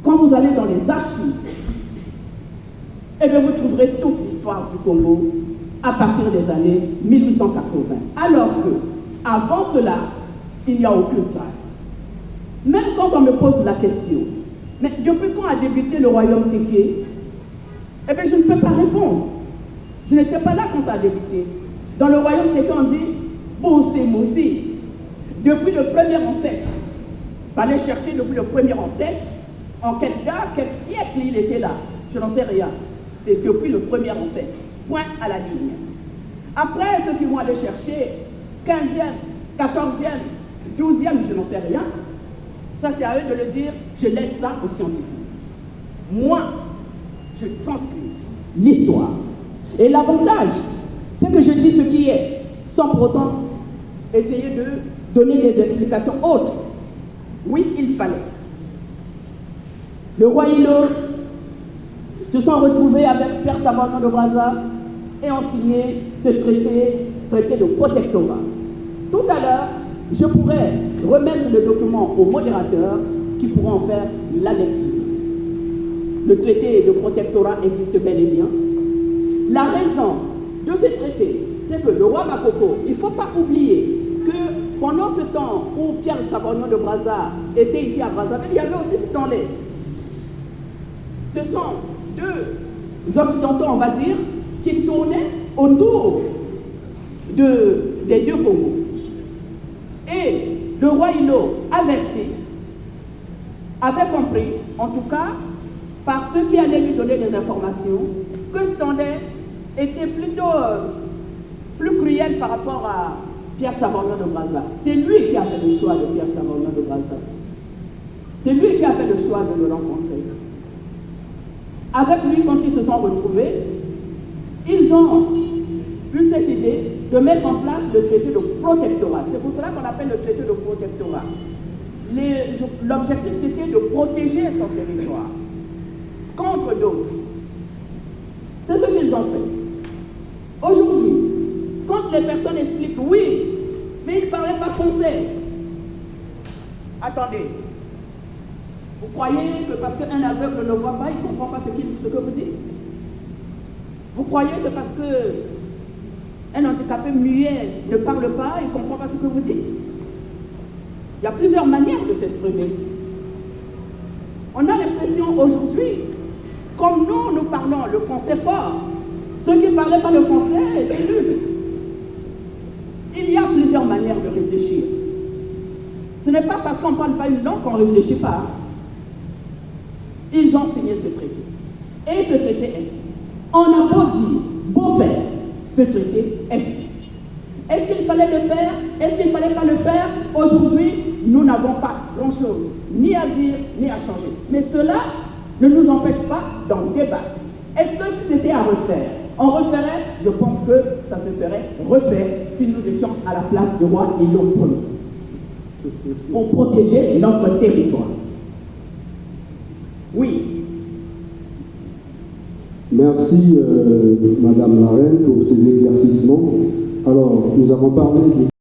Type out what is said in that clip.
Quand vous allez dans les archives, eh bien vous trouverez toute l'histoire du Congo à partir des années 1880. Alors que, avant cela, il n'y a aucune trace. Même quand on me pose la question, mais depuis quand a débuté le royaume Téké? Eh bien je ne peux pas répondre. Je n'étais pas là quand ça a débuté. Dans le royaume Téké, on dit Boussé Moussi. Depuis le premier ancêtre. Il fallait chercher depuis le premier ancêtre. En quel cas, quel siècle il était là? Je n'en sais rien. C'est depuis le premier ancêtre. Point à la ligne. Après, ceux qui vont aller chercher 15e, 14e, 12e, je n'en sais rien. Ça, c'est à eux de le dire. Je laisse ça aux scientifiques. Moi, je transmets l'histoire. Et l'avantage, c'est que je dis ce qui est, sans pour autant essayer de donner des explications autres. Oui, il fallait. Le roi Hilo se sont retrouvés avec Pierre Savarnon de Brazza et ont signé ce traité de protectorat. Tout à l'heure, je pourrais remettre le document aux modérateurs qui pourront en faire la lecture. Le traité de protectorat existe bel et bien. La raison de ce traité, c'est que le roi Makoko, il ne faut pas oublier que pendant ce temps où Pierre Savarnon de Brazza était ici à Brazzaville, il y avait aussi Stanley. Ce sont deux occidentaux, on va dire, qui tournaient autour des deux Congos. Et le roi Hilo, averti, avait compris, en tout cas, par ceux qui allaient lui donner des informations, que Stanley était plutôt plus cruel par rapport à Pierre Savarnon de Brazza. C'est lui qui a fait le choix de Pierre Savarnon de Brazza. C'est lui qui a fait le choix de le rencontrer. Avec lui, quand ils se sont retrouvés, ils ont eu cette idée de mettre en place le traité de protectorat. C'est pour cela qu'on appelle le traité de protectorat. L'objectif, c'était de protéger son territoire contre d'autres. C'est ce qu'ils ont fait. Aujourd'hui, quand les personnes expliquent, oui, mais ils ne parlaient pas français. Attendez. Vous croyez que parce qu'un aveugle ne voit pas, il ne comprend pas ce que vous dites? Vous croyez que c'est parce qu'un handicapé muet ne parle pas, il ne comprend pas ce que vous dites? Il y a plusieurs manières de s'exprimer. On a l'impression aujourd'hui, comme nous parlons le français fort, ceux qui ne parlaient pas le français étaient nuls. Il y a plusieurs manières de réfléchir. Ce n'est pas parce qu'on ne parle pas une langue qu'on ne réfléchit pas. Ils ont signé ce traité. Et ce traité existe. On a beau dire, beau faire, ce traité existe. Est-ce qu'il fallait le faire? Est-ce qu'il ne fallait pas le faire? Aujourd'hui, nous n'avons pas grand-chose, ni à dire, ni à changer. Mais cela ne nous empêche pas d'en débattre. Est-ce que c'était à refaire? On referait? Je pense que ça se serait refait si nous étions à la place du roi Hilo Ier pour protéger notre territoire. Oui. Merci, Madame la Reine, pour ces éclaircissements. Alors, nous avons parlé du